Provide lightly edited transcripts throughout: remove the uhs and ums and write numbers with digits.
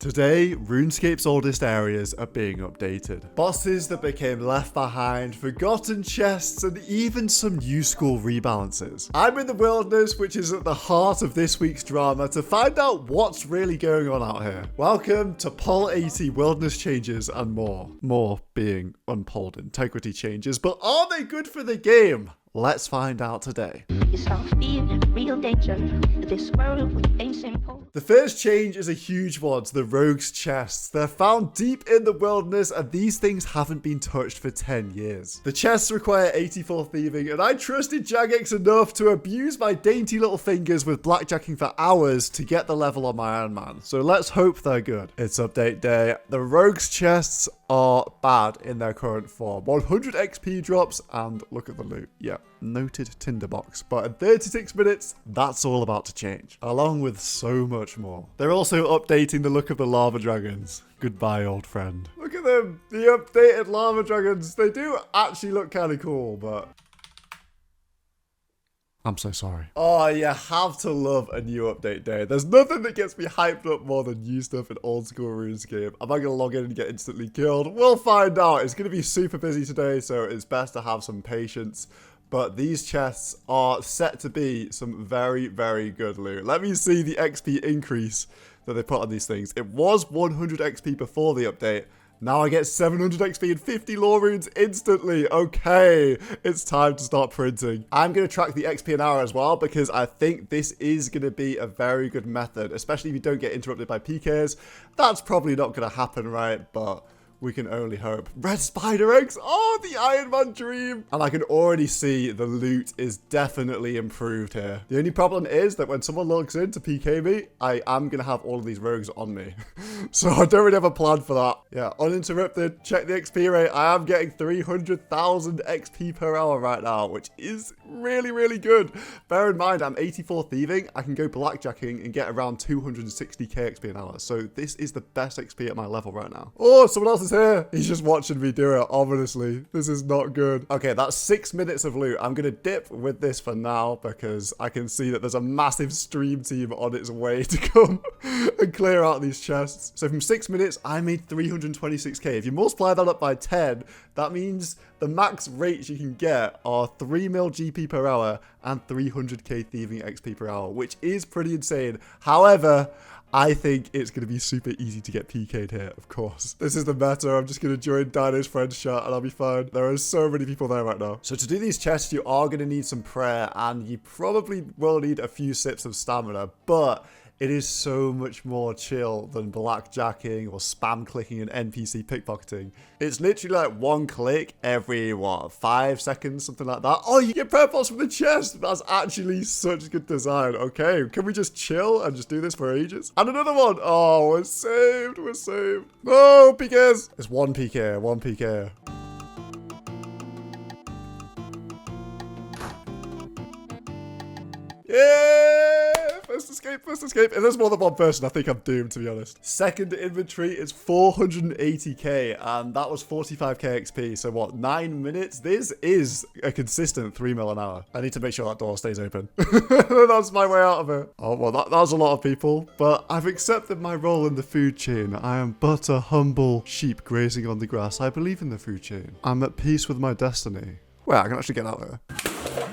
Today, RuneScape's oldest areas are being updated. Bosses that became left behind, forgotten chests, and even some new school rebalances. I'm in the wilderness, which is at the heart of this week's drama, to find out what's really going on out here. Welcome to Poll 80 wilderness changes and more. More being unpolled integrity changes, but are they good for the game? Let's find out today. Real danger. This world ain't simple. The first change is a huge one to the rogues' chests. They're found deep in the wilderness and these things haven't been touched for 10 years. The chests require 84 thieving and I trusted Jagex enough to abuse my dainty little fingers with blackjacking for hours to get the level on my Iron Man. So let's hope they're good. It's update day. The rogues' chests are bad in their current form. 100 XP drops and look at the loot. Yeah, noted tinderbox. But in 36 minutes, that's all about to change, along with so much more. They're also updating the look of the lava dragons. Goodbye, old friend. Look at them, the updated lava dragons. They do actually look kind of cool, but I'm so sorry. Oh, you have to love a new update day. There's nothing that gets me hyped up more than new stuff in old school RuneScape. Am I going to log in and get instantly killed? We'll find out. It's going to be super busy today, so it's best to have some patience. But these chests are set to be some very, very good loot. Let me see the XP increase that they put on these things. It was 100 XP before the update. Now I get 700 XP and 50 lore runes instantly. Okay, it's time to start printing. I'm going to track the XP an hour as well because I think this is going to be a very good method, especially if you don't get interrupted by PKs. That's probably not going to happen, right? But we can only hope. Red spider eggs! Oh, the Iron Man dream! And I can already see the loot is definitely improved here. The only problem is that when someone logs in to PK me, I am going to have all of these rogues on me. So I don't really have a plan for that. Yeah, uninterrupted. Check the XP rate. I am getting 300,000 XP per hour right now, which is really, really good. Bear in mind, I'm 84 thieving. I can go blackjacking and get around 260k XP an hour. So this is the best XP at my level right now. Oh, someone else is here. He's just watching me do it, obviously. This is not good. Okay, that's 6 minutes of loot. I'm going to dip with this for now because I can see that there's a massive stream team on its way to come and clear out these chests. So from 6 minutes, I made 326k. If you multiply that up by 10, that means the max rates you can get are 3 mil GP per hour and 300k thieving XP per hour, which is pretty insane. However, I think it's going to be super easy to get PK'd here, of course. This is the meta. I'm just going to join Dino's friend's chat and I'll be fine. There are so many people there right now. So to do these chests, you are going to need some prayer and you probably will need a few sips of stamina, but it is so much more chill than blackjacking or spam clicking and NPC pickpocketing. It's literally like one click every, 5 seconds, something like that. Oh, you get prayer pots from the chest. That's actually such good design. Okay, can we just chill and just do this for ages? And another one. Oh, we're saved. We're saved. No, PKs. It's one PK, one PK. Yeah! First escape, first escape. If there's more than one person, I think I'm doomed, to be honest. Second inventory is 480k, and that was 45k XP. So what, 9 minutes? This is a consistent 3 mil an hour. I need to make sure that door stays open. That's my way out of it. Oh, well, that was a lot of people, but I've accepted my role in the food chain. I am but a humble sheep grazing on the grass. I believe in the food chain. I'm at peace with my destiny. Well, I can actually get out there.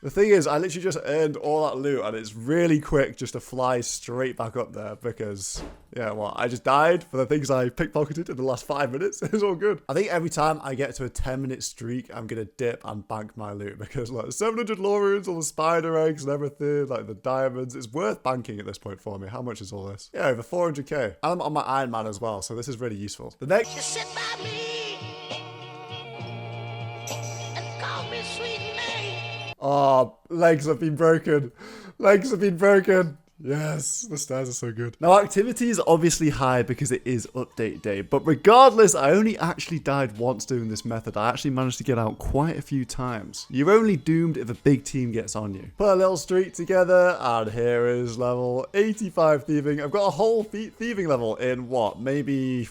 The thing is, I literally just earned all that loot and it's really quick just to fly straight back up there because, yeah, well, I just died for the things I pickpocketed in the last 5 minutes. It's all good. I think every time I get to a 10-minute streak, I'm going to dip and bank my loot because, like, 700 lore runes, all the spider eggs and everything, like the diamonds, it's worth banking at this point for me. How much is all this? Yeah, over 400k. And I'm on my Iron Man as well, so this is really useful. The next... You sit by me and call me sweet name. Oh, legs have been broken. Legs have been broken. Yes, the stairs are so good. Now, activity is obviously high because it is update day, but regardless, I only actually died once doing this method. I actually managed to get out quite a few times. You're only doomed if a big team gets on you. Put a little streak together, and here is level 85 thieving. I've got a whole thieving level in what, maybe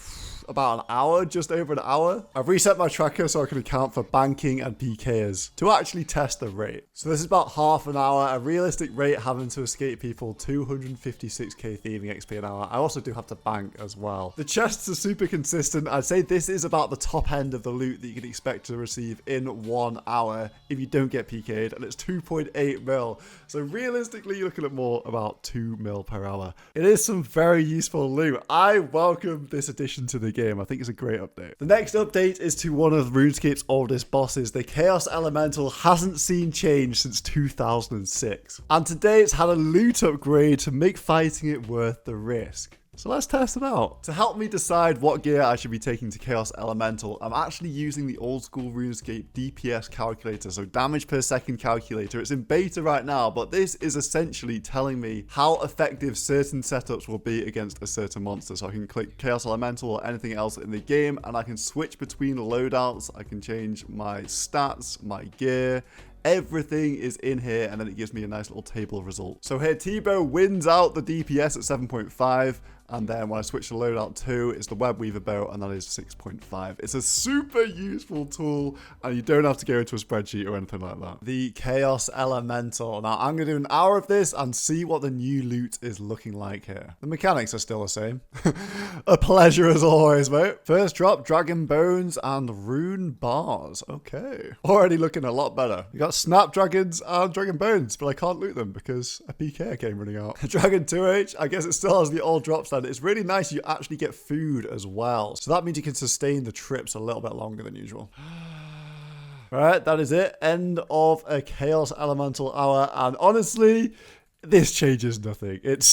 about an hour, just over an hour. I've reset my tracker so I can account for banking and PKs to actually test the rate. So this is about half an hour, a realistic rate having to escape people 256k thieving XP an hour. I also do have to bank as well. The chests are super consistent. I'd say this is about the top end of the loot that you can expect to receive in 1 hour if you don't get PK'd, and it's 2.8 mil. So realistically, you're looking at more about 2 mil per hour. It is some very useful loot. I welcome this addition to the game. I think it's a great update. The next update is to one of RuneScape's oldest bosses. The Chaos Elemental hasn't seen change since 2006. And today it's had a loot upgrade to make fighting it worth the risk. So let's test it out. To help me decide what gear I should be taking to Chaos Elemental, I'm actually using the old school RuneScape DPS calculator, so damage per second calculator. It's in beta right now, but this is essentially telling me how effective certain setups will be against a certain monster. So I can click Chaos Elemental or anything else in the game, and I can switch between loadouts. I can change my stats, my gear. Everything is in here, and then it gives me a nice little table of results. So here, Tebow wins out the DPS at 7.5, and then when I switch to loadout 2, it's the Web Weaver bow, and that is 6.5. It's a super useful tool, and you don't have to go into a spreadsheet or anything like that. The Chaos Elemental. Now, I'm going to do an hour of this and see what the new loot is looking like here. The mechanics are still the same. A pleasure as always, mate. First drop, Dragon Bones and Rune Bars. Okay. Already looking a lot better. You got Snapdragons and Dragon Bones, but I can't loot them because a PK came running out. Dragon 2H, I guess it still has the old drop stand. It's really nice you actually get food as well. So that means you can sustain the trips a little bit longer than usual. Alright, that is it. End of a Chaos Elemental hour. And honestly, this changes nothing. It's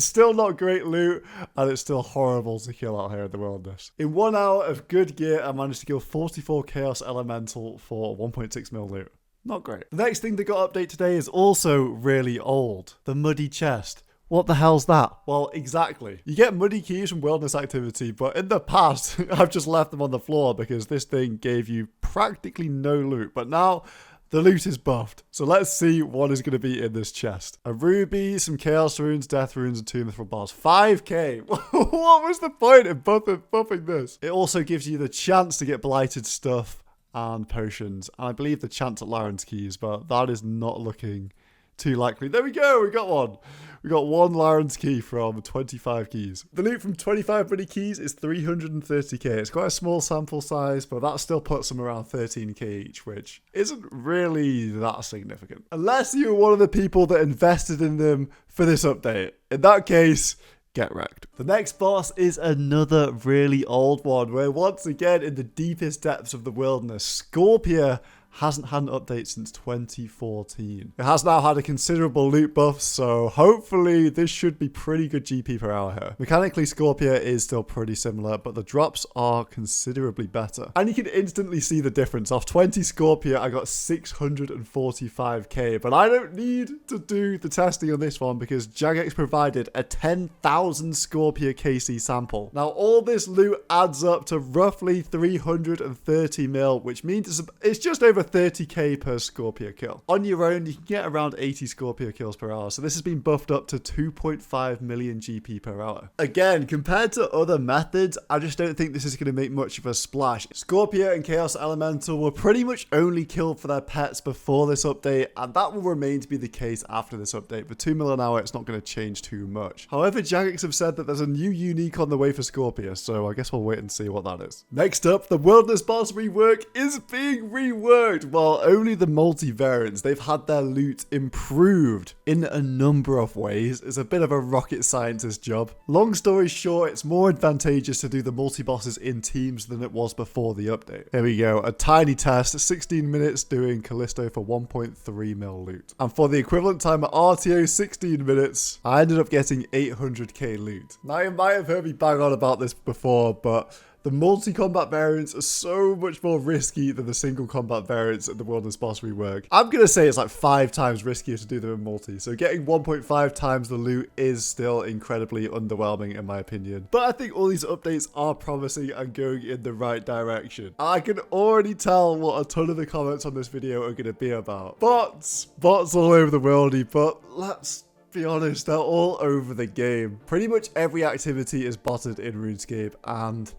still not great loot, and it's still horrible to kill out here in the wilderness. In 1 hour of good gear, I managed to kill 44 Chaos Elemental for 1.6 mil loot. Not great. The next thing that got updated today is also really old. The Muddy Chest. What the hell's that? Well, exactly. You get muddy keys from wilderness activity, but in the past, I've just left them on the floor because this thing gave you practically no loot. But now, the loot is buffed. So let's see what is going to be in this chest. A ruby, some chaos runes, death runes, and 2 mithril bars. 5k. What was the point in buffing this? It also gives you the chance to get blighted stuff and potions. And I believe the chance at Laren's keys, but that is not looking too likely. There we go. We got one. We got 1 Laren's key from 25 keys. The loot from 25 muddy keys is 330k. It's quite a small sample size, but that still puts them around 13k each, which isn't really that significant. Unless you were one of the people that invested in them for this update. In that case, get wrecked. The next boss is another really old one. We're once again in the deepest depths of the wilderness. Scorpia hasn't had an update since 2014. It has now had a considerable loot buff, so hopefully this should be pretty good GP per hour here. Mechanically, Scorpia is still pretty similar, but the drops are considerably better. And you can instantly see the difference. Off 20 Scorpia, I got 645k, but I don't need to do the testing on this one because Jagex provided a 10,000 Scorpia KC sample. Now, all this loot adds up to roughly 330 mil, which means it's just over 30k per Scorpia kill. On your own, you can get around 80 Scorpia kills per hour, so this has been buffed up to 2.5 million GP per hour. Again, compared to other methods, I just don't think this is going to make much of a splash. Scorpia and Chaos Elemental were pretty much only killed for their pets before this update, and that will remain to be the case after this update. For 2 mil an hour, it's not going to change too much. However, Jagex have said that there's a new unique on the way for Scorpia, so I guess we'll wait and see what that is. Next up, the Wilderness Boss rework is being reworked. While only the multi-variants, they've had their loot improved in a number of ways. It's a bit of a rocket scientist job. Long story short, it's more advantageous to do the multi-bosses in teams than it was before the update. Here we go, a tiny test, 16 minutes doing Callisto for 1.3 mil loot. And for the equivalent time at RTO, 16 minutes, I ended up getting 800k loot. Now you might have heard me bang on about this before, but the multi-combat variants are so much more risky than the single combat variants at the Wilderness Boss rework. I'm going to say it's like 5 times riskier to do them in multi, so getting 1.5 times the loot is still incredibly underwhelming in my opinion. But I think all these updates are promising and going in the right direction. I can already tell what a ton of the comments on this video are going to be about. Bots all over the worldy, but let's be honest, they're all over the game. Pretty much every activity is botted in RuneScape, and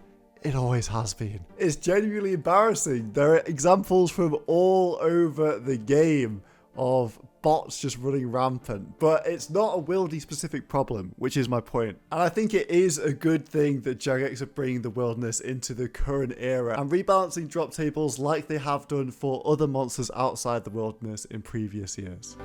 It always has been. It's genuinely embarrassing. There are examples from all over the game of bots just running rampant, but it's not a Wildy specific problem, which is my point. And I think it is a good thing that Jagex are bringing the wilderness into the current era and rebalancing drop tables like they have done for other monsters outside the wilderness in previous years.